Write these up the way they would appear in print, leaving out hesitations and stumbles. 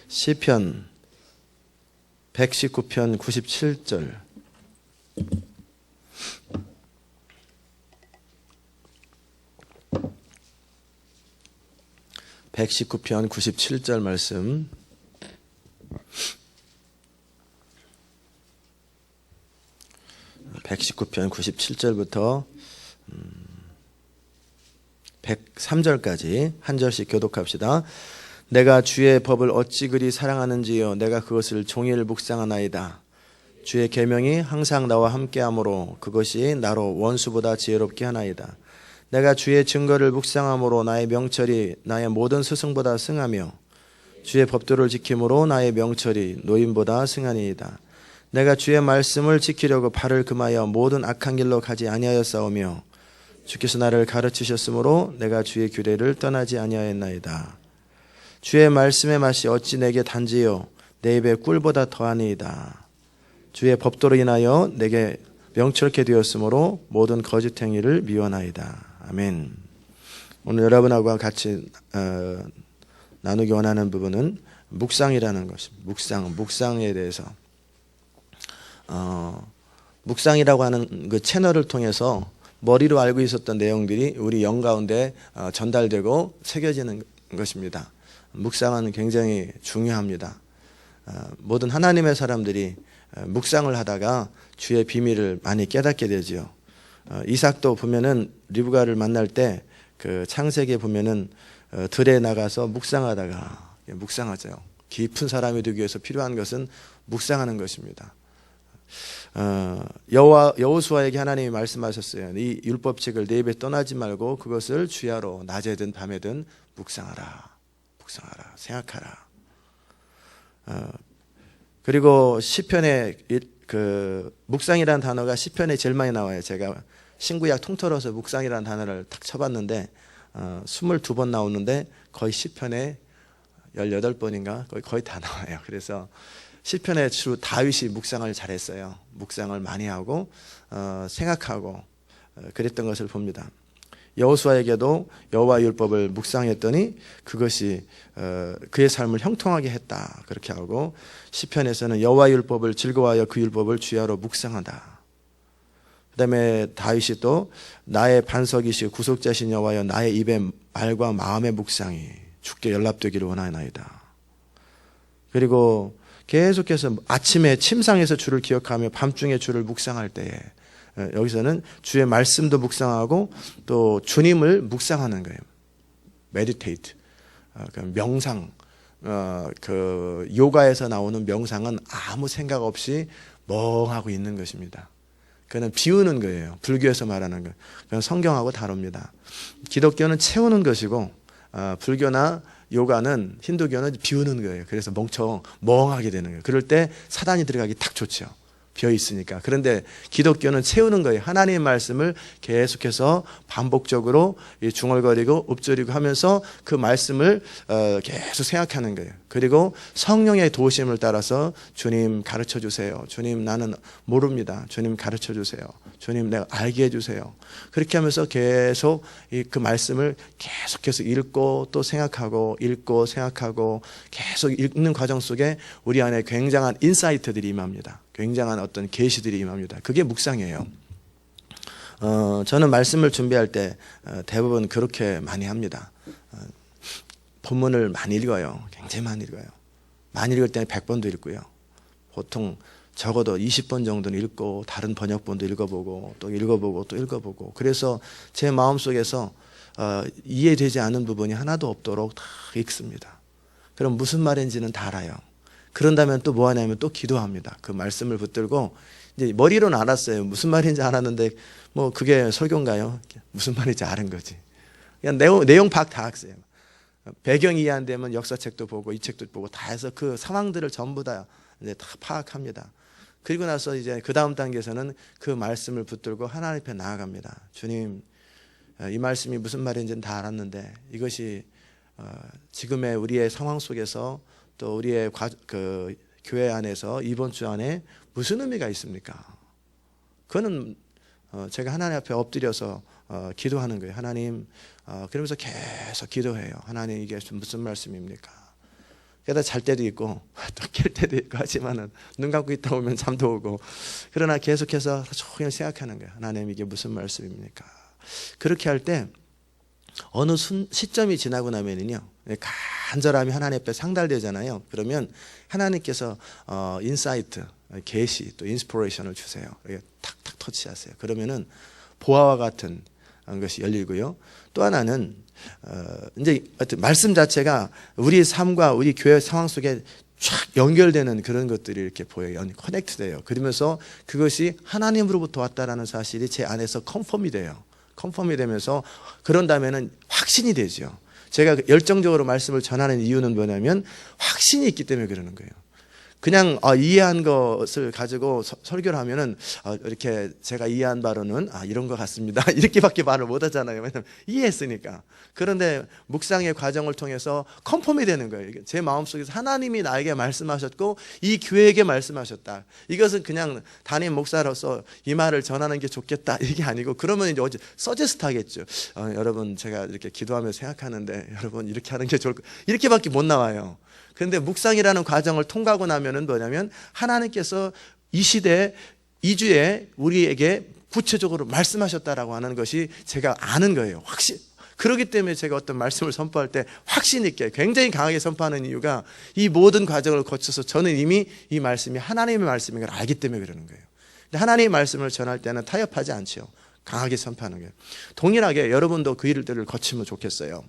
시편 119편 97절. (119편) 97절 말씀. (119편) 97절부터 103절까지 한 절씩 교독합시다. 내가 주의 법을 어찌 그리 사랑하는지요, 내가 그것을 종일 묵상하나이다. 주의 계명이 항상 나와 함께하므로 그것이 나로 원수보다 지혜롭게 하나이다. 내가 주의 증거를 묵상함으로 나의 명철이 나의 모든 스승보다 승하며 주의 법도를 지킴으로 나의 명철이 노인보다 승하니이다. 내가 주의 말씀을 지키려고 발을 금하여 모든 악한 길로 가지 아니하였사오며 주께서 나를 가르치셨으므로 내가 주의 규례를 떠나지 아니하였나이다. 주의 말씀의 맛이 어찌 내게 단지요, 내 입에 꿀보다 더하니이다. 주의 법도로 인하여 내게 명철케 되었으므로 모든 거짓 행위를 미워하나이다. 아멘. 오늘 여러분하고 같이 나누기 원하는 부분은 묵상이라는 것입니다. 묵상에 대해서 묵상이라고 하는 그 채널을 통해서 머리로 알고 있었던 내용들이 우리 영 가운데 전달되고 새겨지는 것입니다. 묵상은 굉장히 중요합니다. 모든 하나님의 사람들이 묵상을 하다가 주의 비밀을 많이 깨닫게 되지요. 이삭도 보면은 리브가를 만날 때 그 창세기에 보면은 들에 나가서 묵상하죠. 깊은 사람이 되기 위해서 필요한 것은 묵상하는 것입니다. 여호수아에게 하나님이 말씀하셨어요. 이 율법책을 내 입에 떠나지 말고 그것을 주야로 낮에든 밤에든 묵상하라, 생각하라. 그리고 시편에 그 묵상이라는 단어가 시편에 제일 많이 나와요. 제가 신구약 통틀어서 묵상이라는 단어를 딱 쳐봤는데 22번 나오는데 거의 시편에 18번인가 거의 다 나와요. 그래서 시편에 주로 다윗이 묵상을 잘했어요. 묵상을 많이 하고 생각하고 그랬던 것을 봅니다. 여호수아에게도 여호와 율법을 묵상했더니 그것이 그의 삶을 형통하게 했다, 그렇게 하고 시편에서는 여호와 율법을 즐거워하여 그 율법을 주야로 묵상하다. 그 다음에 다윗이 또 나의 반석이시고 구속자신 여호와여, 나의 입의 말과 마음의 묵상이 주께 연락되기를 원하나이다. 그리고 계속해서 아침에 침상에서 주를 기억하며 밤중에 주를 묵상할 때에 여기서는 주의 말씀도 묵상하고 또 주님을 묵상하는 거예요. 메디테이트, 명상. 그 요가에서 나오는 명상은 아무 생각 없이 멍하고 있는 것입니다. 그는 비우는 거예요. 불교에서 말하는 거. 그건 성경하고 다릅니다. 기독교는 채우는 것이고 불교나 요가는, 힌두교는 비우는 거예요. 그래서 멍하게 되는 거예요. 그럴 때 사단이 들어가기 딱 좋죠. 비어 있으니까. 그런데 기독교는 채우는 거예요. 하나님의 말씀을 계속해서 반복적으로 중얼거리고 읊조리고 하면서 그 말씀을 계속 생각하는 거예요. 그리고 성령의 도우심을 따라서 주님 가르쳐 주세요. 주님 나는 모릅니다. 주님 가르쳐 주세요. 주님 내가 알게 해주세요. 그렇게 하면서 계속 그 말씀을 계속해서 읽고 또 생각하고 읽고 생각하고 계속 읽는 과정 속에 우리 안에 굉장한 인사이트들이 임합니다. 굉장한 어떤 계시들이 임합니다. 그게 묵상이에요. 저는 말씀을 준비할 때 대부분 그렇게 많이 합니다. 본문을 많이 읽어요. 굉장히 많이 읽어요. 많이 읽을 때는 100번도 읽고요. 보통 적어도 20번 정도는 읽고 다른 번역본도 읽어보고 또 읽어보고 또 읽어보고, 그래서 제 마음속에서 이해되지 않은 부분이 하나도 없도록 다 읽습니다. 그럼 무슨 말인지는 다 알아요. 그런 다음에 또 뭐 하냐면 또 기도합니다. 그 말씀을 붙들고 이제 머리로는 알았어요. 무슨 말인지 알았는데 뭐 그게 설교인가요? 무슨 말인지 아는 거지. 그냥 내용 파악 다 했어요. 배경 이해 안 되면 역사책도 보고 이 책도 보고 다 해서 그 상황들을 전부 다 이제 다 파악합니다. 그리고 나서 이제 그 다음 단계에서는 그 말씀을 붙들고 하나님 앞에 나아갑니다. 주님, 이 말씀이 무슨 말인지는 다 알았는데 이것이 지금의 우리의 상황 속에서 또 우리의 그 교회 안에서 이번 주 안에 무슨 의미가 있습니까? 그거는 제가 하나님 앞에 엎드려서 기도하는 거예요. 하나님, 그러면서 계속 기도해요. 하나님, 이게 무슨 말씀입니까? 게다가 잘 때도 있고 또 깰 때도 있고 하지만은 눈 감고 있다 보면 잠도 오고, 그러나 계속해서 조용히 생각하는 거예요. 하나님, 이게 무슨 말씀입니까? 그렇게 할 때 어느 시점이 지나고 나면은요, 간절함이 하나님 앞에 상달되잖아요. 그러면 하나님께서 인사이트, 계시, 또 인스피레이션을 주세요. 탁탁 터치하세요. 그러면은 보화와 같은 것이 열리고요. 또 하나는 이제 말씀 자체가 우리 삶과 우리 교회 상황 속에 쫙 연결되는 그런 것들이 이렇게 보여요. 커넥트돼요. 그러면서 그것이 하나님으로부터 왔다라는 사실이 제 안에서 컨펌이 돼요. 컨펌이 되면서 그런 다음에는 확신이 되죠. 제가 열정적으로 말씀을 전하는 이유는 뭐냐면 확신이 있기 때문에 그러는 거예요. 그냥 이해한 것을 가지고 설교를 하면은 이렇게 제가 이해한 바로는 이런 것 같습니다. 이렇게밖에 말을 못 하잖아요. 왜냐면 이해했으니까. 그런데 묵상의 과정을 통해서 컨펌이 되는 거예요. 제 마음속에서 하나님이 나에게 말씀하셨고 이 교회에게 말씀하셨다. 이것은 그냥 담임 목사로서 이 말을 전하는 게 좋겠다 이게 아니고, 그러면 이제 서제스트 하겠죠. 여러분, 제가 이렇게 기도하면서 생각하는데 여러분 이렇게 하는 게 좋을 것, 이렇게밖에 못 나와요. 그런데 묵상이라는 과정을 통과하고 나면은 뭐냐면 하나님께서 이 시대 2주에 우리에게 구체적으로 말씀하셨다라고 하는 것이 제가 아는 거예요. 확신. 그렇기 때문에 제가 어떤 말씀을 선포할 때 확신 있게 굉장히 강하게 선포하는 이유가 이 모든 과정을 거쳐서 저는 이미 이 말씀이 하나님의 말씀인 걸 알기 때문에 그러는 거예요. 근데 하나님의 말씀을 전할 때는 타협하지 않죠. 강하게 선포하는 거예요. 동일하게 여러분도 그 일들을 거치면 좋겠어요.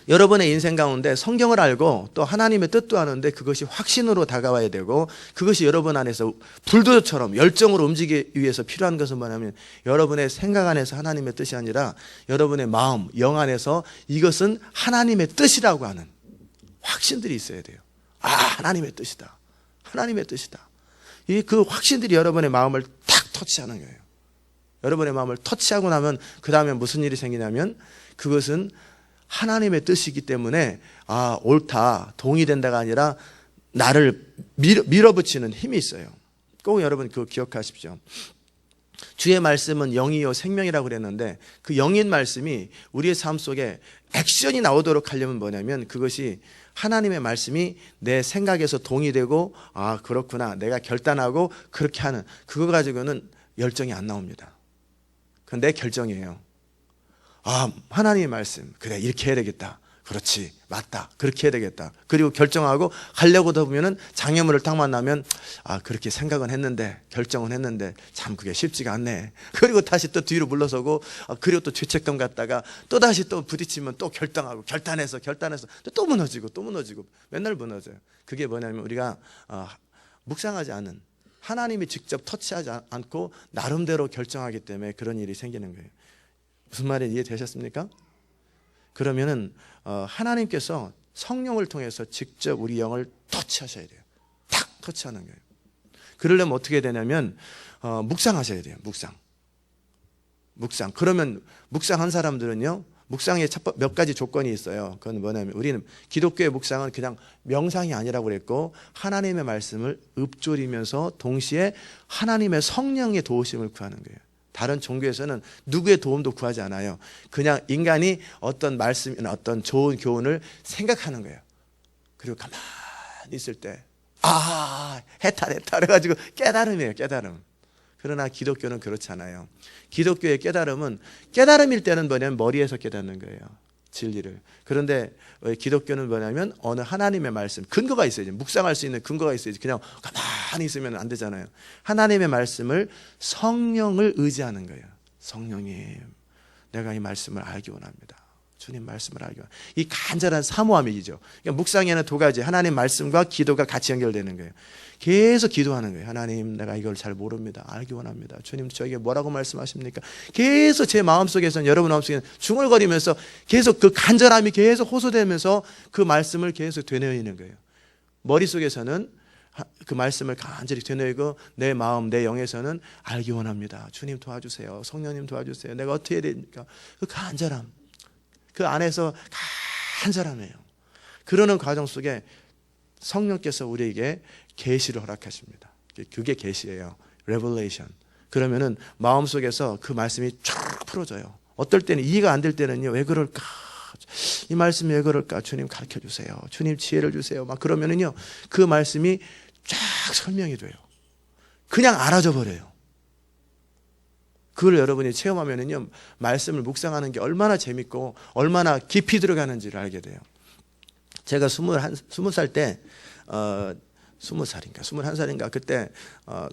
여러분의 인생 가운데 성경을 알고 또 하나님의 뜻도 아는데 그것이 확신으로 다가와야 되고, 그것이 여러분 안에서 불도저처럼 열정으로 움직이기 위해서 필요한 것은 뭐냐면 여러분의 생각 안에서 하나님의 뜻이 아니라 여러분의 마음, 영 안에서 이것은 하나님의 뜻이라고 하는 확신들이 있어야 돼요. 하나님의 뜻이다. 하나님의 뜻이다. 그 확신들이 여러분의 마음을 탁 터치하는 거예요. 여러분의 마음을 터치하고 나면 그 다음에 무슨 일이 생기냐면 그것은 하나님의 뜻이기 때문에 옳다, 동의된다가 아니라 나를 밀어붙이는 힘이 있어요. 꼭 여러분 그거 기억하십시오. 주의 말씀은 영이요 생명이라고 그랬는데 그 영인 말씀이 우리의 삶 속에 액션이 나오도록 하려면 뭐냐면 그것이 하나님의 말씀이 내 생각에서 동의되고 그렇구나, 내가 결단하고 그렇게 하는, 그거 가지고는 열정이 안 나옵니다. 그건 내 결정이에요. 하나님의 말씀, 그래 이렇게 해야 되겠다, 그렇지 맞다, 그렇게 해야 되겠다, 그리고 결정하고 가려고 하다 보면은 장애물을 딱 만나면 그렇게 생각은 했는데 결정은 했는데 참 그게 쉽지가 않네. 그리고 다시 또 뒤로 물러서고 그리고 또 죄책감 갖다가 또 다시 또 부딪히면 또 결정하고 결단해서 또 무너지고 맨날 무너져요. 그게 뭐냐면 우리가 묵상하지 않은, 하나님이 직접 터치하지 않고 나름대로 결정하기 때문에 그런 일이 생기는 거예요. 무슨 말인지 이해되셨습니까? 그러면은 하나님께서 성령을 통해서 직접 우리 영을 터치하셔야 돼요. 탁 터치하는 거예요. 그러려면 어떻게 해야 되냐면 묵상하셔야 돼요. 묵상. 그러면 묵상한 사람들은요, 묵상에 몇 가지 조건이 있어요. 그건 뭐냐면 우리는 기독교의 묵상은 그냥 명상이 아니라고 그랬고 하나님의 말씀을 읊조리면서 동시에 하나님의 성령의 도우심을 구하는 거예요. 다른 종교에서는 누구의 도움도 구하지 않아요. 그냥 인간이 어떤 말씀이나 어떤 좋은 교훈을 생각하는 거예요. 그리고 가만히 있을 때 해탈 그래가지고 깨달음이에요. 깨달음. 그러나 기독교는 그렇지 않아요. 기독교의 깨달음일 때는 뭐냐면 머리에서 깨닫는 거예요. 진리를. 그런데 기독교는 뭐냐면 어느 하나님의 말씀, 근거가 있어야지. 묵상할 수 있는 근거가 있어야지. 그냥 가만히 있으면 안 되잖아요. 하나님의 말씀을, 성령을 의지하는 거예요. 성령님, 내가 이 말씀을 알기 원합니다. 주님 말씀을 알기 원합니다. 이 간절한 사모함이죠. 그러니까 묵상에는 두 가지, 하나님 말씀과 기도가 같이 연결되는 거예요. 계속 기도하는 거예요. 하나님, 내가 이걸 잘 모릅니다. 알기 원합니다. 주님, 저에게 뭐라고 말씀하십니까? 계속 제 마음속에서는, 여러분 마음속에는 중얼거리면서 계속 그 간절함이 계속 호소되면서 그 말씀을 계속 되뇌이는 거예요. 머릿속에서는 그 말씀을 간절히 되뇌이고 내 마음, 내 영에서는 알기 원합니다. 주님 도와주세요. 성령님 도와주세요. 내가 어떻게 해야 됩니까? 그 간절함, 그 안에서 간절함이에요. 그러는 과정 속에 성령께서 우리에게 계시를 허락하십니다. 그게 계시예요. Revelation. 그러면은 마음속에서 그 말씀이 쫙 풀어져요. 어떨 때는 이해가 안 될 때는요, 왜 그럴까? 이 말씀이 왜 그럴까? 주님 가르쳐 주세요. 주님 지혜를 주세요. 막 그러면은요, 그 말씀이 쫙 설명이 돼요. 그냥 알아져 버려요. 그걸 여러분이 체험하면은요, 말씀을 묵상하는 게 얼마나 재밌고 얼마나 깊이 들어가는지를 알게 돼요. 제가 20살 때 20살인가 21살인가 그때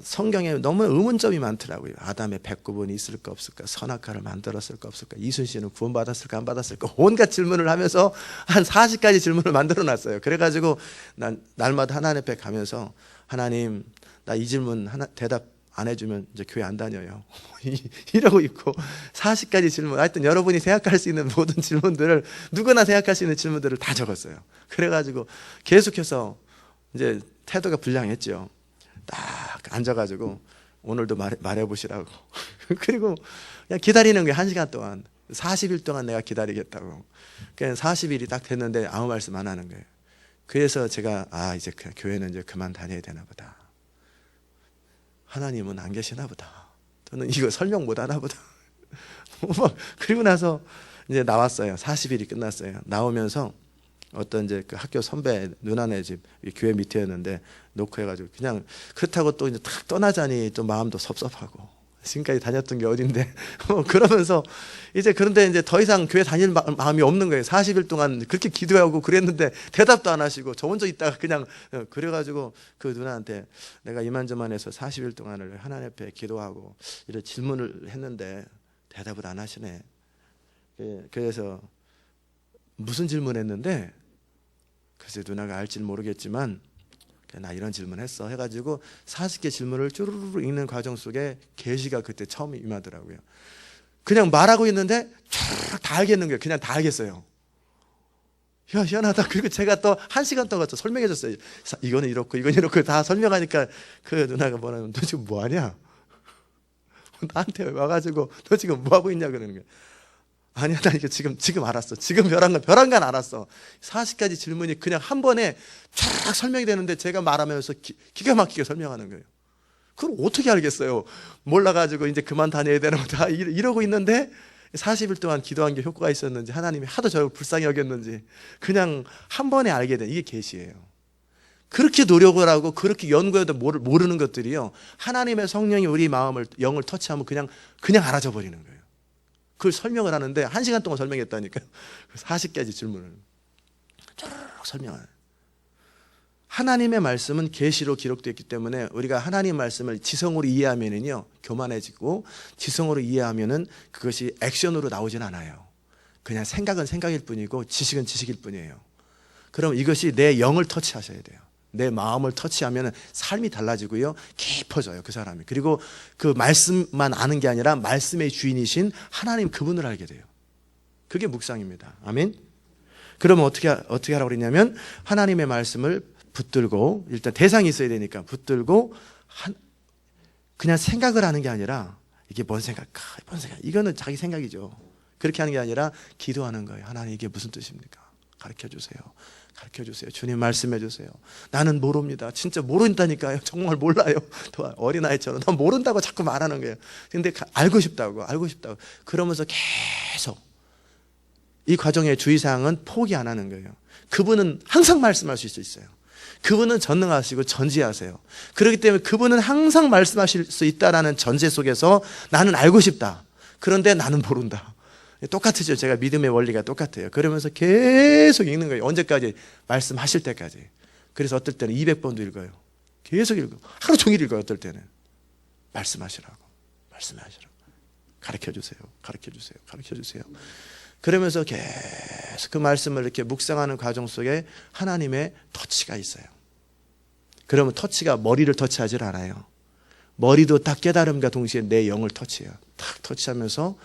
성경에 너무 의문점이 많더라고요. 아담의 백구분이 있을까 없을까, 선악과를 만들었을까 없을까, 이순신은 구원받았을까 안 받았을까, 온갖 질문을 하면서 한 40가지 질문을 만들어 놨어요. 그래가지고 난 날마다 하나님 앞에 가면서, 하나님 나 이 질문 하나 대답 안 해주면 이제 교회 안 다녀요. 이러고 있고, 40가지 질문, 하여튼 여러분이 생각할 수 있는 모든 질문들을, 누구나 생각할 수 있는 질문들을 다 적었어요. 그래가지고 계속해서 이제 태도가 불량했죠. 딱 앉아가지고 오늘도 말해보시라고. 그리고 그냥 기다리는 거예요. 1시간 동안. 40일 동안 내가 기다리겠다고. 그냥 40일이 딱 됐는데 아무 말씀 안 하는 거예요. 그래서 제가 이제 교회는 이제 그만 다녀야 되나 보다. 하나님은 안 계시나 보다. 저는 이거 설명 못 하나 보다. 그리고 나서 이제 나왔어요. 40일이 끝났어요. 나오면서 어떤 이제 그 학교 선배 누나네 집 교회 밑에였는데 놓고 해가지고 그냥 그렇다고 또 이제 탁 떠나자니 좀 마음도 섭섭하고, 지금까지 다녔던 게 어딘데 그러면서 이제, 그런데 이제 더 이상 교회 다닐 마음이 없는 거예요. 40일 동안 그렇게 기도하고 그랬는데 대답도 안 하시고 저 혼자 있다가 그냥, 그래가지고 그 누나한테 내가 이만저만해서 40일 동안을 하나님 앞에 기도하고 이런 질문을 했는데 대답을 안 하시네. 그래서 무슨 질문했는데, 글쎄 누나가 알지는 모르겠지만 나 이런 질문했어 해가지고 40개 질문을 쭈루루루 읽는 과정 속에 계시가 그때 처음 임하더라고요. 그냥 말하고 있는데 쫙 다 알겠는 거예요. 그냥 다 알겠어요. 야, 희한하다. 그리고 제가 또 1시간 동안 또 설명해 줬어요. 이거는 이렇고 이건 이렇고 다 설명하니까 그 누나가 뭐라면, 너 지금 뭐하냐? 나한테 와가지고 너 지금 뭐하고 있냐 그러는 거예요. 아니야, 나 이거 지금 알았어. 지금 벼랑간 알았어. 40가지 질문이 그냥 한 번에 쫙 설명이 되는데 제가 말하면서 기가 막히게 설명하는 거예요. 그걸 어떻게 알겠어요? 몰라가지고 이제 그만 다녀야 되나 보다 이러고 있는데, 40일 동안 기도한 게 효과가 있었는지, 하나님이 하도 저를 불쌍히 여겼는지 그냥 한 번에 알게 된, 이게 계시예요. 그렇게 노력을 하고 그렇게 연구해도 모르는 것들이요, 하나님의 성령이 우리 마음을, 영을 터치하면 그냥 알아져 버리는 거예요. 그걸 설명을 하는데 1시간 동안 설명했다니까요. 40가지 질문을 쭉 설명하는. 하나님의 말씀은 계시로 기록되어 있기 때문에 우리가 하나님 말씀을 지성으로 이해하면은요, 교만해지고, 지성으로 이해하면은 그것이 액션으로 나오진 않아요. 그냥 생각은 생각일 뿐이고 지식은 지식일 뿐이에요. 그럼 이것이 내 영을 터치하셔야 돼요. 내 마음을 터치하면 삶이 달라지고요, 깊어져요, 그 사람이. 그리고 그 말씀만 아는 게 아니라 말씀의 주인이신 하나님, 그분을 알게 돼요. 그게 묵상입니다. 아멘. 그러면 어떻게 하라고 그랬냐면, 하나님의 말씀을 붙들고, 일단 대상이 있어야 되니까 붙들고, 그냥 생각을 하는 게 아니라, 이게 뭔 생각, 이거는 자기 생각이죠. 그렇게 하는 게 아니라 기도하는 거예요. 하나님, 이게 무슨 뜻입니까? 가르쳐 주세요. 주님 말씀해 주세요. 나는 모릅니다. 진짜 모른다니까요. 정말 몰라요. 어린아이처럼 난 모른다고 자꾸 말하는 거예요. 근데 알고 싶다고. 그러면서 계속 이 과정의 주의사항은 포기 안 하는 거예요. 그분은 항상 말씀하실 수 있어요. 그분은 전능하시고 전지하세요. 그렇기 때문에 그분은 항상 말씀하실 수 있다라는 전제 속에서 나는 알고 싶다. 그런데 나는 모른다. 똑같으죠. 제가 믿음의 원리가 똑같아요. 그러면서 계속 읽는 거예요. 언제까지? 말씀하실 때까지. 그래서 어떨 때는 200번도 읽어요. 계속 읽어. 하루 종일 읽어요. 어떨 때는. 말씀하시라고. 가르쳐 주세요. 그러면서 계속 그 말씀을 이렇게 묵상하는 과정 속에 하나님의 터치가 있어요. 그러면 터치가 머리를 터치하지 않아요. 머리도 딱 깨달음과 동시에 내 영을 터치해요. 딱 터치하면서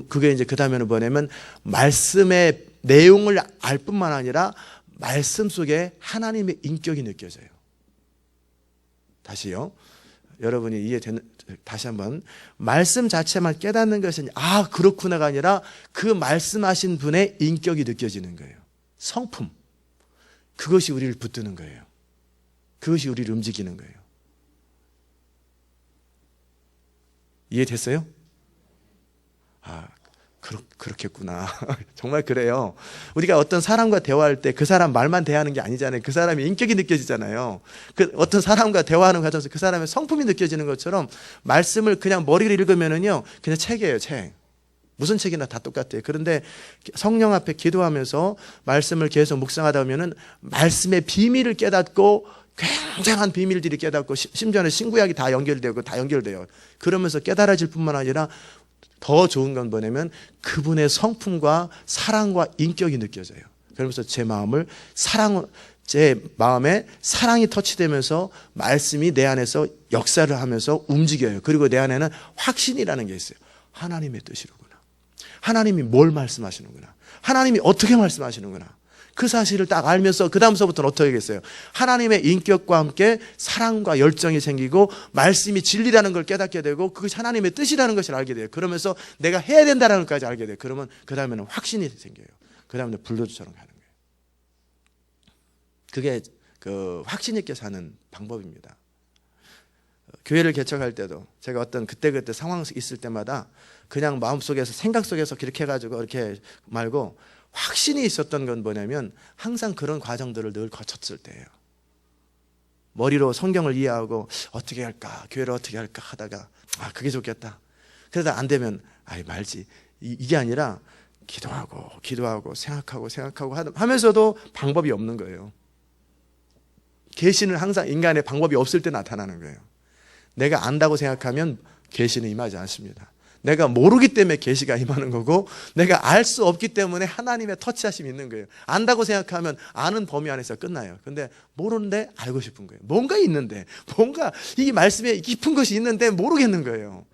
그게 이제 그 다음에는 뭐냐면, 말씀의 내용을 알 뿐만 아니라 말씀 속에 하나님의 인격이 느껴져요. 다시요. 여러분이 다시 한번. 말씀 자체만 깨닫는 것은 그렇구나가 아니라 그 말씀하신 분의 인격이 느껴지는 거예요. 성품. 그것이 우리를 붙드는 거예요. 그것이 우리를 움직이는 거예요. 이해됐어요? 아, 그렇겠구나. 정말 그래요. 우리가 어떤 사람과 대화할 때 그 사람 말만 대하는 게 아니잖아요. 그 사람의 인격이 느껴지잖아요. 그 어떤 사람과 대화하는 과정에서 그 사람의 성품이 느껴지는 것처럼 말씀을 그냥 머리를 읽으면은요, 그냥 책이에요, 책. 무슨 책이나 다 똑같아요. 그런데 성령 앞에 기도하면서 말씀을 계속 묵상하다 보면은 말씀의 비밀을 깨닫고 굉장한 비밀들이 깨닫고 심지어는 신구약이 다 연결되고 다 연결돼요. 그러면서 깨달아질 뿐만 아니라 더 좋은 건 뭐냐면 그분의 성품과 사랑과 인격이 느껴져요. 그러면서 제 마음에 사랑이 터치되면서 말씀이 내 안에서 역사를 하면서 움직여요. 그리고 내 안에는 확신이라는 게 있어요. 하나님의 뜻이로구나. 하나님이 뭘 말씀하시는구나. 하나님이 어떻게 말씀하시는구나. 그 사실을 딱 알면서 그 다음서부터는 어떻게 하겠어요? 하나님의 인격과 함께 사랑과 열정이 생기고 말씀이 진리라는 걸 깨닫게 되고 그것이 하나님의 뜻이라는 것을 알게 돼요. 그러면서 내가 해야 된다는 것까지 알게 돼요. 그러면 그 다음에는 확신이 생겨요. 그 다음에는 불도저처럼 가는 거예요. 그게 그 확신 있게 사는 방법입니다. 교회를 개척할 때도 제가 어떤 그때그때 상황이 있을 때마다 그냥 마음속에서 생각 속에서 그렇게 해가지고 이렇게 말고 확신이 있었던 건 뭐냐면 항상 그런 과정들을 늘 거쳤을 때예요. 머리로 성경을 이해하고 어떻게 할까, 교회를 어떻게 할까 하다가 그게 좋겠다. 그러다 안 되면 말지. 이게 아니라 기도하고 생각하고 하면서도 방법이 없는 거예요. 계시는 항상 인간의 방법이 없을 때 나타나는 거예요. 내가 안다고 생각하면 계시는 임하지 않습니다. 내가 모르기 때문에 계시가 임하는 거고 내가 알 수 없기 때문에 하나님의 터치하심이 있는 거예요. 안다고 생각하면 아는 범위 안에서 끝나요. 근데 모르는데 알고 싶은 거예요. 뭔가 있는데 뭔가 이 말씀에 깊은 것이 있는데 모르겠는 거예요.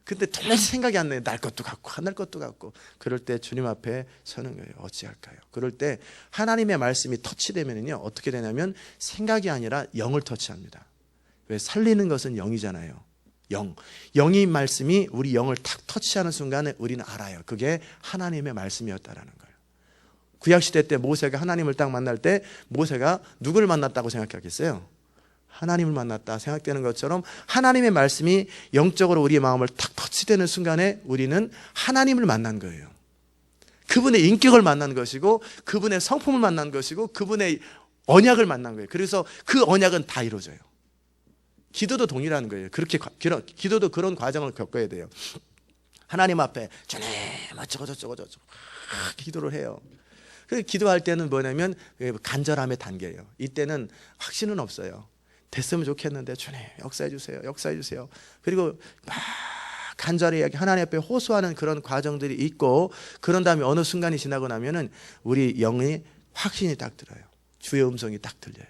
근데 도무지 생각이 안 나요. 날 것도 같고 안 날 것도 같고. 그럴 때 주님 앞에 서는 거예요. 어찌할까요? 그럴 때 하나님의 말씀이 터치되면요 어떻게 되냐면 생각이 아니라 영을 터치합니다. 왜? 살리는 것은 영이잖아요. 영이 말씀이 우리 영을 탁 터치하는 순간에 우리는 알아요. 그게 하나님의 말씀이었다라는 거예요. 구약시대 때 모세가 하나님을 딱 만날 때 모세가 누구를 만났다고 생각하겠어요? 하나님을 만났다 생각되는 것처럼 하나님의 말씀이 영적으로 우리의 마음을 탁 터치되는 순간에 우리는 하나님을 만난 거예요. 그분의 인격을 만난 것이고 그분의 성품을 만난 것이고 그분의 언약을 만난 거예요. 그래서 그 언약은 다 이루어져요. 기도도 동일한 거예요. 기도도 그런 과정을 겪어야 돼요. 하나님 앞에 주님 어쩌고 기도를 해요. 그 기도할 때는 뭐냐면 간절함의 단계예요. 이때는 확신은 없어요. 됐으면 좋겠는데 주님 역사해 주세요. 그리고 막 간절히 하나님 앞에 호소하는 그런 과정들이 있고 그런 다음에 어느 순간이 지나고 나면은 우리 영의 확신이 딱 들어요. 주의 음성이 딱 들려요.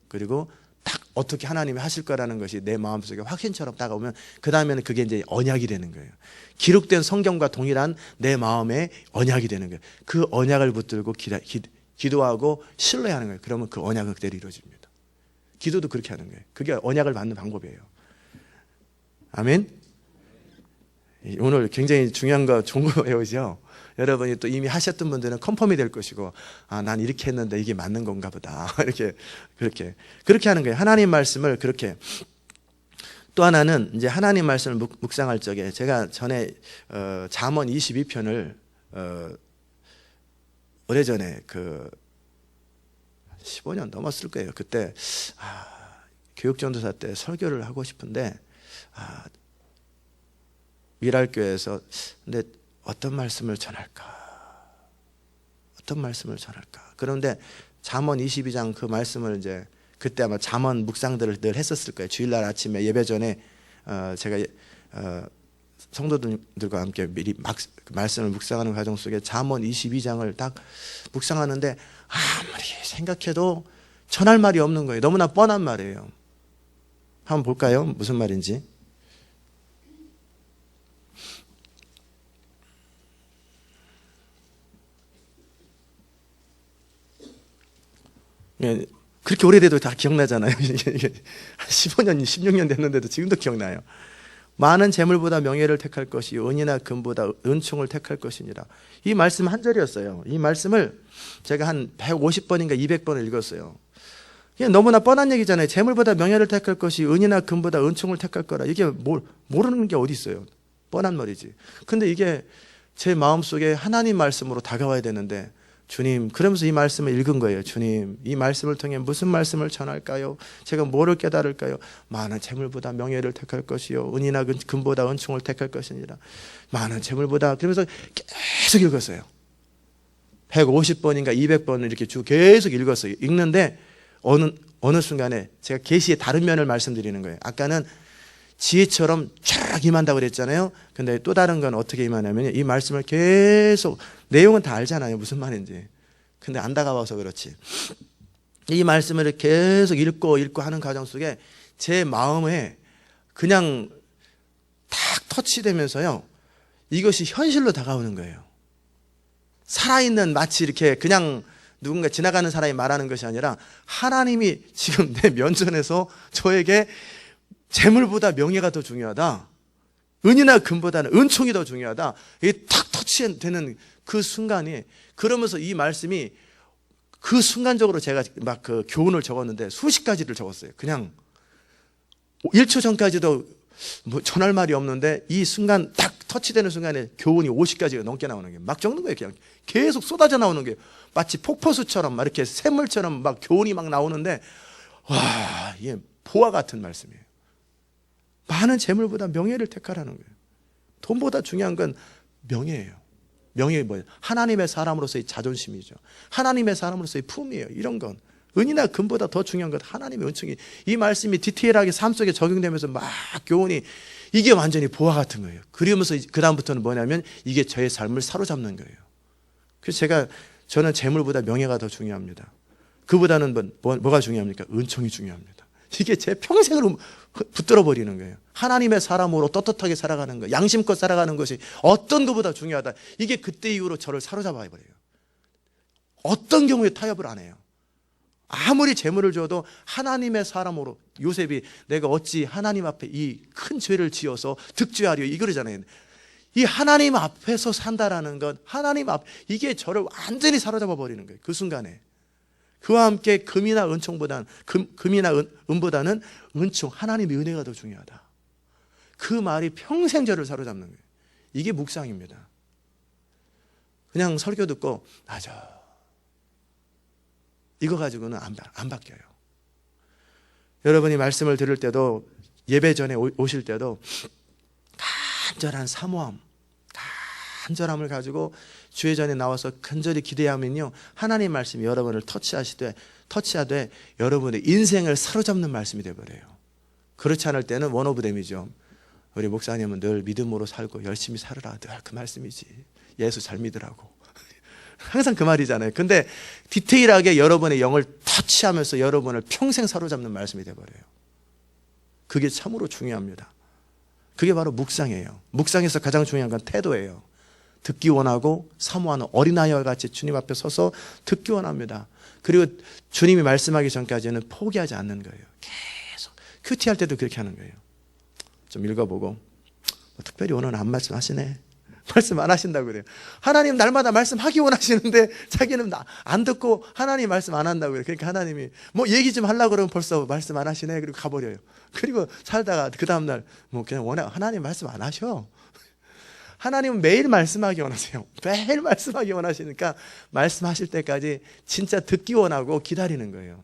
그리고 딱 어떻게 하나님이 하실 거라는 것이 내 마음속에 확신처럼 다가오면 그 다음에는 그게 이제 언약이 되는 거예요. 기록된 성경과 동일한 내 마음의 언약이 되는 거예요. 그 언약을 붙들고 기도하고 신뢰하는 거예요. 그러면 그 언약은 그대로 이루어집니다. 기도도 그렇게 하는 거예요. 그게 언약을 받는 방법이에요. 아멘. 오늘 굉장히 중요한 거 좋은 거 배우죠. 여러분이 또 이미 하셨던 분들은 컨펌이 될 것이고 난 이렇게 했는데 이게 맞는 건가 보다. 그렇게 하는 거예요. 하나님 말씀을 그렇게. 또 하나는 이제 하나님 말씀을 묵상할 적에 제가 전에 잠언 22편을 오래전에 15년 넘었을 거예요. 그때 교육전도사 때 설교를 하고 싶은데 미랄교회에서 근데 어떤 말씀을 전할까? 그런데 잠언 22장 그 말씀을 이제 그때 아마 잠언 묵상들을 늘 했었을 거예요. 주일날 아침에 예배 전에 제가 성도들과 함께 미리 말씀을 묵상하는 과정 속에 잠언 22장을 딱 묵상하는데 아무리 생각해도 전할 말이 없는 거예요. 너무나 뻔한 말이에요. 한번 볼까요? 무슨 말인지. 그렇게 오래돼도 다 기억나잖아요. 15년, 16년 됐는데도 지금도 기억나요. 많은 재물보다 명예를 택할 것이 은이나 금보다 은총을 택할 것이니라. 이 말씀 한 절이었어요. 이 말씀을 제가 한 150번인가 200번을 읽었어요. 그냥 너무나 뻔한 얘기잖아요. 재물보다 명예를 택할 것이 은이나 금보다 은총을 택할 거라. 이게 모르는 게 어디 있어요. 뻔한 말이지. 근데 이게 제 마음속에 하나님 말씀으로 다가와야 되는데, 주님, 그러면서 이 말씀을 읽은 거예요. 주님, 이 말씀을 통해 무슨 말씀을 전할까요? 제가 뭐를 깨달을까요? 많은 재물보다 명예를 택할 것이요, 은이나 금보다 은총을 택할 것이니라. 많은 재물보다. 그러면서 계속 읽었어요. 150번인가 200번을 이렇게 쭉 계속 읽었어요. 읽는데 어느 순간에 제가 계시의 다른 면을 말씀드리는 거예요. 아까는 지혜처럼 쫙 임한다고 그랬잖아요. 근데 또 다른 건 어떻게 임하냐면, 이 말씀을 계속, 내용은 다 알잖아요, 무슨 말인지. 근데 안 다가와서 그렇지. 이 말씀을 계속 읽고 하는 과정 속에 제 마음에 그냥 탁 터치되면서요, 이것이 현실로 다가오는 거예요. 살아있는, 마치 이렇게 그냥 누군가 지나가는 사람이 말하는 것이 아니라, 하나님이 지금 내 면전에서 저에게 재물보다 명예가 더 중요하다, 은이나 금보다는 은총이 더 중요하다, 이게 탁 터치되는 그 순간이, 그러면서 이 말씀이 그 순간적으로 제가 막 그 교훈을 적었는데 수십 가지를 적었어요. 그냥 1초 전까지도 뭐 전할 말이 없는데, 이 순간 딱 터치되는 순간에 교훈이 50가지가 넘게 나오는 거예요. 막 적는 거예요. 그냥 계속 쏟아져 나오는 거예요. 마치 폭포수처럼 막 이렇게 샘물처럼 막 교훈이 막 나오는데, 와, 이게 보화 같은 말씀이에요. 많은 재물보다 명예를 택하라는 거예요. 돈보다 중요한 건 명예예요. 명예가 뭐예요? 하나님의 사람으로서의 자존심이죠. 하나님의 사람으로서의 품이에요. 이런 건 은이나 금보다 더 중요한 건 하나님의 은총이, 이 말씀이 디테일하게 삶 속에 적용되면서 막 교훈이, 이게 완전히 보화 같은 거예요. 그러면서 그 다음부터는 뭐냐면, 이게 저의 삶을 사로잡는 거예요. 그래서 저는 재물보다 명예가 더 중요합니다. 그보다는 뭐가 중요합니까? 은총이 중요합니다. 이게 제 평생으로 붙들어 버리는 거예요. 하나님의 사람으로 떳떳하게 살아가는 거, 양심껏 살아가는 것이 어떤 것보다 중요하다. 이게 그때 이후로 저를 사로잡아 버려요. 어떤 경우에 타협을 안 해요. 아무리 재물을 줘도 하나님의 사람으로, 요셉이 내가 어찌 하나님 앞에 이 큰 죄를 지어서 득죄하려, 이거잖아요. 이 하나님 앞에서 산다라는 건, 하나님 앞, 이게 저를 완전히 사로잡아 버리는 거예요. 그 순간에. 그와 함께 금이나 은총보다는, 금이나 은보다는 은총, 하나님의 은혜가 더 중요하다. 그 말이 평생 저를 사로잡는 거예요. 이게 묵상입니다. 그냥 설교 듣고 맞아, 이거 가지고는 안 바뀌어요. 여러분이 말씀을 들을 때도, 예배 전에 오실 때도 간절한 사모함, 간절함을 가지고 주의 전에 나와서 간절히 기대하면요, 하나님 말씀이 여러분을 터치하되 여러분의 인생을 사로잡는 말씀이 되어버려요. 그렇지 않을 때는 원 오브 댐이죠. 우리 목사님은 늘 믿음으로 살고 열심히 살으라, 늘 그 말씀이지. 예수 잘 믿으라고. 항상 그 말이잖아요. 근데 디테일하게 여러분의 영을 터치하면서 여러분을 평생 사로잡는 말씀이 되어버려요. 그게 참으로 중요합니다. 그게 바로 묵상이에요. 묵상에서 가장 중요한 건 태도예요. 듣기 원하고 사모하는 어린아이와 같이 주님 앞에 서서 듣기 원합니다. 그리고 주님이 말씀하기 전까지는 포기하지 않는 거예요. 계속 큐티할 때도 그렇게 하는 거예요. 좀 읽어보고, 특별히 오늘은 안 말씀하시네, 말씀 안 하신다고 그래요. 하나님 날마다 말씀하기 원하시는데 자기는 안 듣고 하나님 말씀 안 한다고 그래요. 그러니까 하나님이 뭐 얘기 좀 하려고 그러면 벌써 말씀 안 하시네, 그리고 가버려요. 그리고 살다가 그 다음날 뭐 그냥 하나님 말씀 안 하셔. 하나님은 매일 말씀하기 원하세요. 매일 말씀하기 원하시니까 말씀하실 때까지 진짜 듣기 원하고 기다리는 거예요.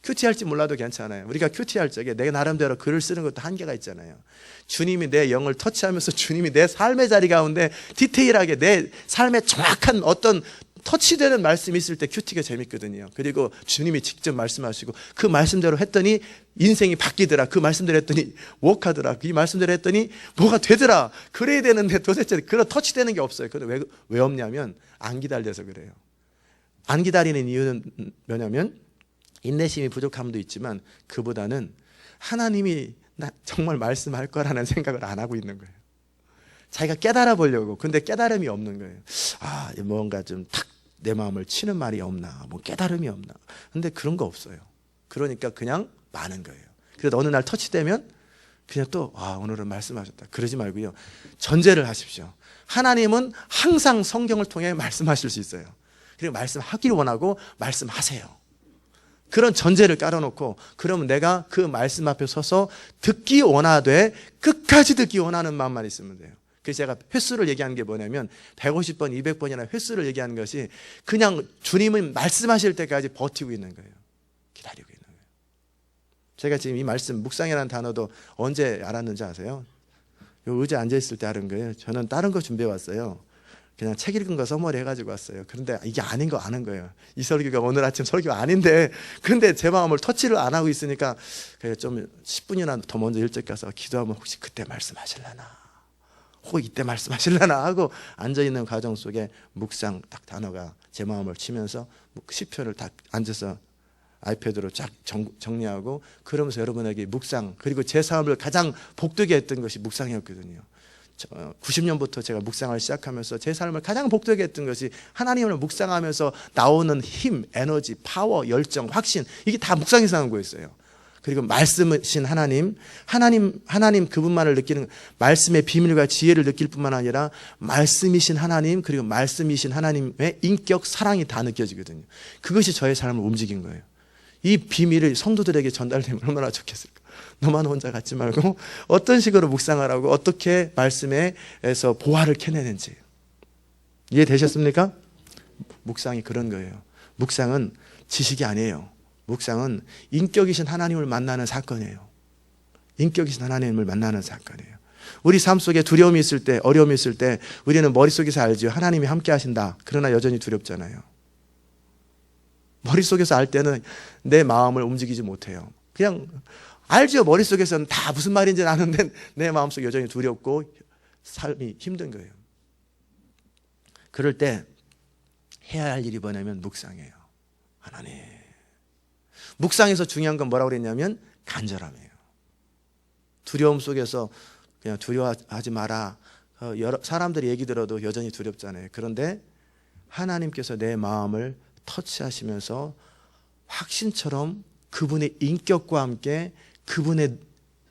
큐티할지 몰라도 괜찮아요. 우리가 큐티할 적에 내 나름대로 글을 쓰는 것도 한계가 있잖아요. 주님이 내 영을 터치하면서 주님이 내 삶의 자리 가운데 디테일하게 내 삶에 정확한 어떤 터치되는 말씀이 있을 때 큐티가 재밌거든요. 그리고 주님이 직접 말씀하시고 그 말씀대로 했더니 인생이 바뀌더라. 그 말씀대로 했더니 워크하더라. 그 말씀대로 했더니 뭐가 되더라. 그래야 되는데 도대체 그런 터치되는 게 없어요. 그런데 왜 없냐면 안 기다려서 그래요. 안 기다리는 이유는 뭐냐면 인내심이 부족함도 있지만 그보다는 하나님이 나 정말 말씀할 거라는 생각을 안 하고 있는 거예요. 자기가 깨달아 보려고. 근데 깨달음이 없는 거예요. 아, 뭔가 좀 탁 내 마음을 치는 말이 없나, 뭐 깨달음이 없나. 근데 그런 거 없어요. 그러니까 그냥 많은 거예요. 그래서 어느 날 터치되면 그냥 또 오늘은 말씀하셨다. 그러지 말고요. 전제를 하십시오. 하나님은 항상 성경을 통해 말씀하실 수 있어요. 그리고 말씀하기를 원하고 말씀하세요. 그런 전제를 깔아놓고, 그러면 내가 그 말씀 앞에 서서 듣기 원하되 끝까지 듣기 원하는 마음만 있으면 돼요. 그래서 제가 횟수를 얘기하는 게 뭐냐면 150번, 200번이나 횟수를 얘기하는 것이 그냥 주님은 말씀하실 때까지 버티고 있는 거예요. 기다리고 있는 거예요. 제가 지금 이 말씀 묵상이라는 단어도 언제 알았는지 아세요? 요 의자에 앉아있을 때 알은 거예요. 저는 다른 거 준비해 왔어요. 그냥 책 읽은 거 서머리 해가지고 왔어요. 그런데 이게 아닌 거 아는 거예요. 이 설교가 오늘 아침 설교가 아닌데, 근데 제 마음을 터치를 안 하고 있으니까 좀 10분이나 더 먼저 일찍 가서 기도하면 혹시 그때 말씀하실라나, 혹 이때 말씀하실라나 하고 앉아있는 과정 속에 묵상 딱 단어가 제 마음을 치면서 시편을 딱 앉아서 아이패드로 쫙 정리하고, 그러면서 여러분에게 묵상, 그리고 제 삶을 가장 복되게 했던 것이 묵상이었거든요. 90년부터 제가 묵상을 시작하면서 제 삶을 가장 복되게 했던 것이 하나님을 묵상하면서 나오는 힘, 에너지, 파워, 열정, 확신, 이게 다 묵상에서 나온 거였어요. 그리고 말씀이신 하나님 그분만을 느끼는, 말씀의 비밀과 지혜를 느낄 뿐만 아니라 말씀이신 하나님, 그리고 말씀이신 하나님의 인격, 사랑이 다 느껴지거든요. 그것이 저의 삶을 움직인 거예요. 이 비밀을 성도들에게 전달되면 얼마나 좋겠을까. 너만 혼자 갖지 말고 어떤 식으로 묵상하라고, 어떻게 말씀에서 보화를 캐내는지. 이해되셨습니까? 묵상이 그런 거예요. 묵상은 지식이 아니에요. 묵상은 인격이신 하나님을 만나는 사건이에요. 인격이신 하나님을 만나는 사건이에요. 우리 삶 속에 두려움이 있을 때, 어려움이 있을 때 우리는 머릿속에서 알죠. 하나님이 함께 하신다. 그러나 여전히 두렵잖아요. 머릿속에서 알 때는 내 마음을 움직이지 못해요. 그냥 알죠. 머릿속에서는 다 무슨 말인지 아는데 내 마음속 여전히 두렵고 삶이 힘든 거예요. 그럴 때 해야 할 일이 뭐냐면 묵상이에요. 하나님. 묵상에서 중요한 건 뭐라고 그랬냐면 간절함이에요. 두려움 속에서 그냥 두려워하지 마라. 여러 사람들이 얘기 들어도 여전히 두렵잖아요. 그런데 하나님께서 내 마음을 터치하시면서 확신처럼 그분의 인격과 함께, 그분의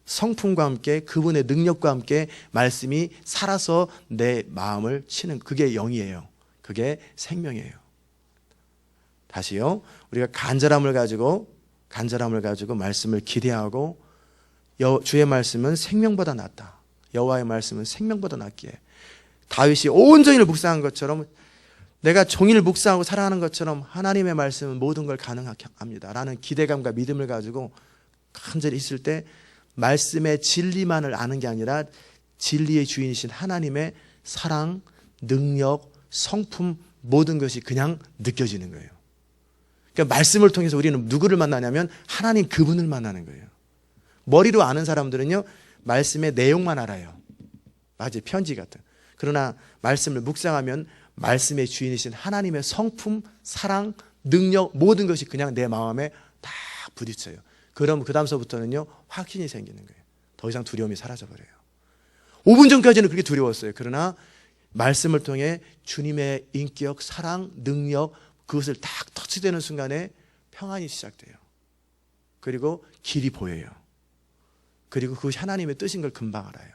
성품과 함께, 그분의 능력과 함께 말씀이 살아서 내 마음을 치는, 그게 영이에요. 그게 생명이에요. 다시요. 우리가 간절함을 가지고 말씀을 기대하고, 주의 말씀은 생명보다 낫다. 여호와의 말씀은 생명보다 낫기에. 다윗이 온전히 묵상한 것처럼, 내가 종일 묵상하고 살아가는 것처럼 하나님의 말씀은 모든 걸 가능하게 합니다. 라는 기대감과 믿음을 가지고 간절히 있을 때 말씀의 진리만을 아는 게 아니라 진리의 주인이신 하나님의 사랑, 능력, 성품, 모든 것이 그냥 느껴지는 거예요. 그러니까 말씀을 통해서 우리는 누구를 만나냐면 하나님 그분을 만나는 거예요. 머리로 아는 사람들은요, 말씀의 내용만 알아요. 맞아요. 편지 같은. 그러나 말씀을 묵상하면 말씀의 주인이신 하나님의 성품, 사랑, 능력, 모든 것이 그냥 내 마음에 다 부딪혀요. 그럼 그 다음서부터는요, 확신이 생기는 거예요. 더 이상 두려움이 사라져버려요. 5분 전까지는 그렇게 두려웠어요. 그러나 말씀을 통해 주님의 인격, 사랑, 능력, 그것을 딱 터치되는 순간에 평안이 시작돼요. 그리고 길이 보여요. 그리고 그것이 하나님의 뜻인 걸 금방 알아요.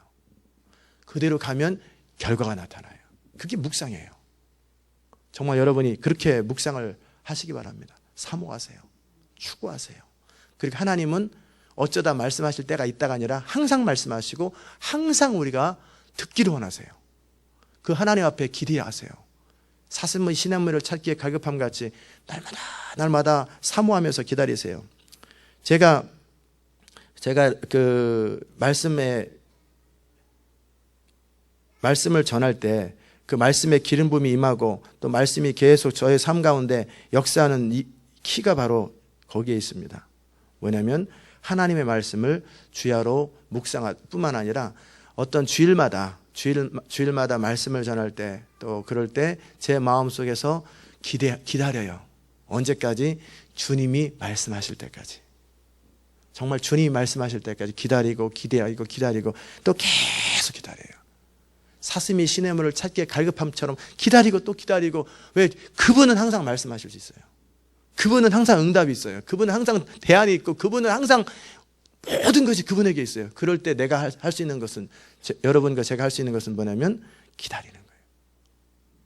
그대로 가면 결과가 나타나요. 그게 묵상이에요. 정말 여러분이 그렇게 묵상을 하시기 바랍니다. 사모하세요. 추구하세요. 그리고 하나님은 어쩌다 말씀하실 때가 있다가 아니라 항상 말씀하시고 항상 우리가 듣기를 원하세요. 그 하나님 앞에 기대하세요. 사슴의 시냇물을 찾기에 갈급함 같이 날마다 사모하면서 기다리세요. 제가 그 말씀을 전할 때 그 말씀의 기름 부음이 임하고 또 말씀이 계속 저의 삶 가운데 역사하는 이 키가 바로 거기에 있습니다. 뭐냐면 하나님의 말씀을 주야로 묵상할 뿐만 아니라 어떤 주일마다 말씀을 전할 때, 또 그럴 때 제 마음속에서 기다려요. 언제까지? 주님이 말씀하실 때까지. 정말 주님이 말씀하실 때까지 기다리고 기다리고 또 계속 기다려요. 사슴이 시냇물을 찾기에 갈급함처럼 기다리고 또 기다리고. 왜? 그분은 항상 말씀하실 수 있어요. 그분은 항상 응답이 있어요. 그분은 항상 대안이 있고, 그분은 항상 모든 것이 그분에게 있어요. 그럴 때 내가 할 수 있는 것은, 여러분과 제가 할 수 있는 것은 뭐냐면 기다리는 거예요.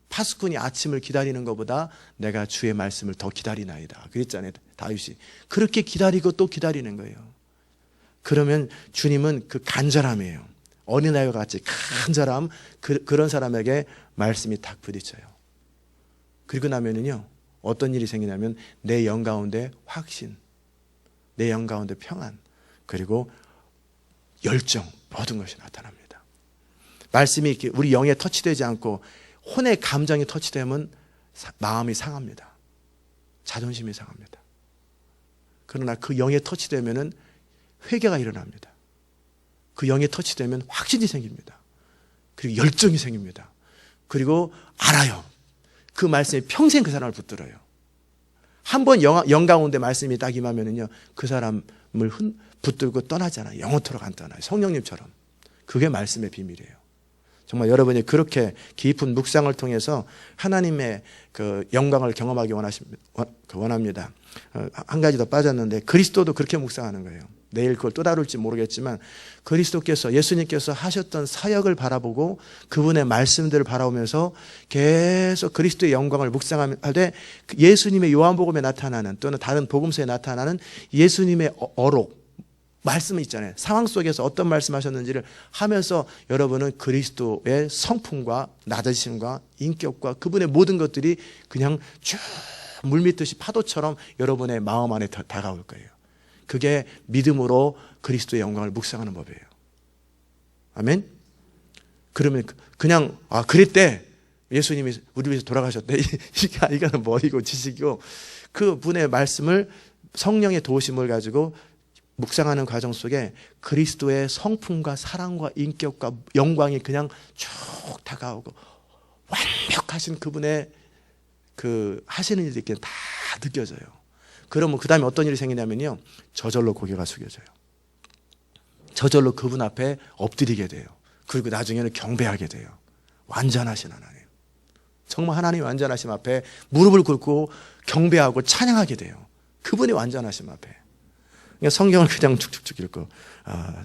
파수꾼이 아침을 기다리는 것보다 내가 주의 말씀을 더 기다리나이다. 그랬잖아요, 다윗이. 그렇게 기다리고 또 기다리는 거예요. 그러면 주님은 그 간절함이에요. 어린아이와 같이 간절함, 그런 사람에게 말씀이 딱 부딪혀요. 그리고 나면은요, 어떤 일이 생기냐면 내 영 가운데 확신, 내 영 가운데 평안, 그리고 열정, 모든 것이 나타납니다. 말씀이 이렇게 우리 영에 터치되지 않고 혼의 감정이 터치되면 마음이 상합니다. 자존심이 상합니다. 그러나 그 영에 터치되면은 회개가 일어납니다. 그 영에 터치되면 확신이 생깁니다. 그리고 열정이 생깁니다. 그리고 알아요. 그 말씀이 평생 그 사람을 붙들어요. 한번 영 가운데 말씀이 딱 임하면은요, 그 사람을 붙들고 떠나잖아요. 영원토록 안 떠나요. 성령님처럼. 그게 말씀의 비밀이에요. 정말 여러분이 그렇게 깊은 묵상을 통해서 하나님의 그 영광을 경험하기 원합니다. 한 가지 더 빠졌는데, 그리스도도 그렇게 묵상하는 거예요. 내일 그걸 또 다룰지 모르겠지만, 그리스도께서, 예수님께서 하셨던 사역을 바라보고 그분의 말씀들을 바라보면서 계속 그리스도의 영광을 묵상하되, 예수님의 요한복음에 나타나는, 또는 다른 복음서에 나타나는 예수님의 어록, 말씀이 있잖아요. 상황 속에서 어떤 말씀하셨는지를 하면서 여러분은 그리스도의 성품과 낮으심과 인격과 그분의 모든 것들이 그냥 쭉 물밀듯이 파도처럼 여러분의 마음 안에 다가올 거예요. 그게 믿음으로 그리스도의 영광을 묵상하는 법이에요. 아멘? 그러면 그냥 그랬대. 예수님이 우리 위해서 돌아가셨대. 이거는 머리고 지식이고, 그 분의 말씀을, 성령의 도우심을 가지고 묵상하는 과정 속에 그리스도의 성품과 사랑과 인격과 영광이 그냥 쭉 다가오고, 완벽하신 그분의 그 하시는 일이 이렇게 다 느껴져요. 그러면 그 다음에 어떤 일이 생기냐면요, 저절로 고개가 숙여져요. 저절로 그분 앞에 엎드리게 돼요. 그리고 나중에는 경배하게 돼요. 완전하신 하나님, 정말 하나님 완전하심 앞에 무릎을 꿇고 경배하고 찬양하게 돼요. 그분이 완전하심 앞에. 그러니까 성경을 그냥 쭉쭉쭉 읽고,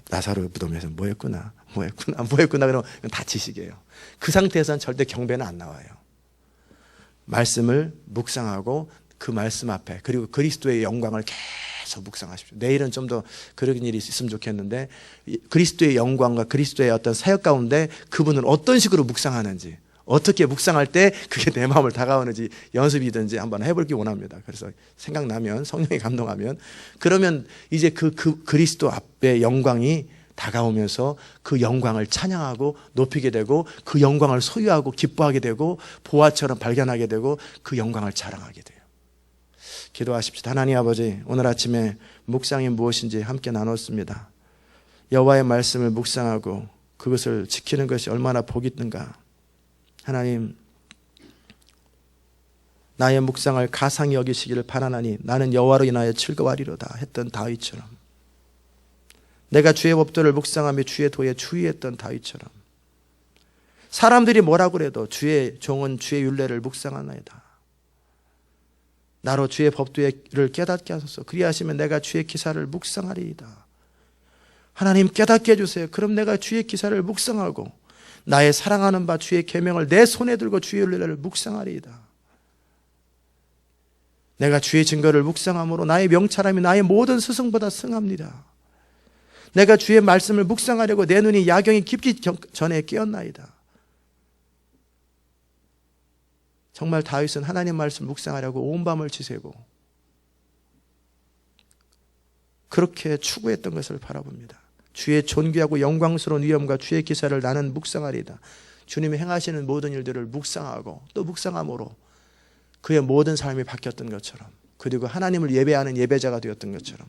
나사로 무덤에서 뭐 했구나 그러면 다 지식이에요. 그 상태에서는 절대 경배는 안 나와요. 말씀을 묵상하고 그 말씀 앞에, 그리고 그리스도의 영광을 계속 묵상하십시오. 내일은 좀 더 그런 일이 있으면 좋겠는데, 그리스도의 영광과 그리스도의 어떤 사역 가운데 그분은 어떤 식으로 묵상하는지, 어떻게 묵상할 때 그게 내 마음을 다가오는지 연습이든지 한번 해보기 원합니다. 그래서 생각나면, 성령이 감동하면, 그러면 이제 그 그리스도 앞에 영광이 다가오면서 그 영광을 찬양하고 높이게 되고, 그 영광을 소유하고 기뻐하게 되고, 보화처럼 발견하게 되고, 그 영광을 자랑하게 돼요. 기도하십시다. 하나님 아버지, 오늘 아침에 묵상이 무엇인지 함께 나눴습니다. 여호와의 말씀을 묵상하고 그것을 지키는 것이 얼마나 복이 있는가. 하나님, 나의 묵상을 가상히 여기시기를 바라나니 나는 여호와로 인하여 즐거워하리로다 했던 다윗처럼, 내가 주의 법도를 묵상하며 주의 도에 주의했던 다윗처럼, 사람들이 뭐라고 그래도 주의 종은 주의 율례를 묵상하나이다. 나로 주의 법도를 깨닫게 하소서. 그리하시면 내가 주의 기사를 묵상하리이다. 하나님, 깨닫게 해주세요. 그럼 내가 주의 기사를 묵상하고 나의 사랑하는 바 주의 계명을 내 손에 들고 주의 율례를 묵상하리이다. 내가 주의 증거를 묵상함으로 나의 명찰함이 나의 모든 스승보다 승합니다. 내가 주의 말씀을 묵상하려고 내 눈이 야경이 깊기 전에 깨었나이다. 정말 다윗은 하나님 말씀 묵상하려고 온 밤을 지새고 그렇게 추구했던 것을 바라봅니다. 주의 존귀하고 영광스러운 위엄과 주의 기사를 나는 묵상하리이다. 주님이 행하시는 모든 일들을 묵상하고 또 묵상함으로 그의 모든 삶이 바뀌었던 것처럼, 그리고 하나님을 예배하는 예배자가 되었던 것처럼,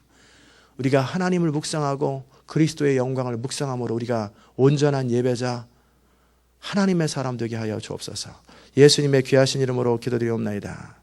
우리가 하나님을 묵상하고 그리스도의 영광을 묵상함으로 우리가 온전한 예배자, 하나님의 사람 되게 하여 주옵소서. 예수님의 귀하신 이름으로 기도드리옵나이다.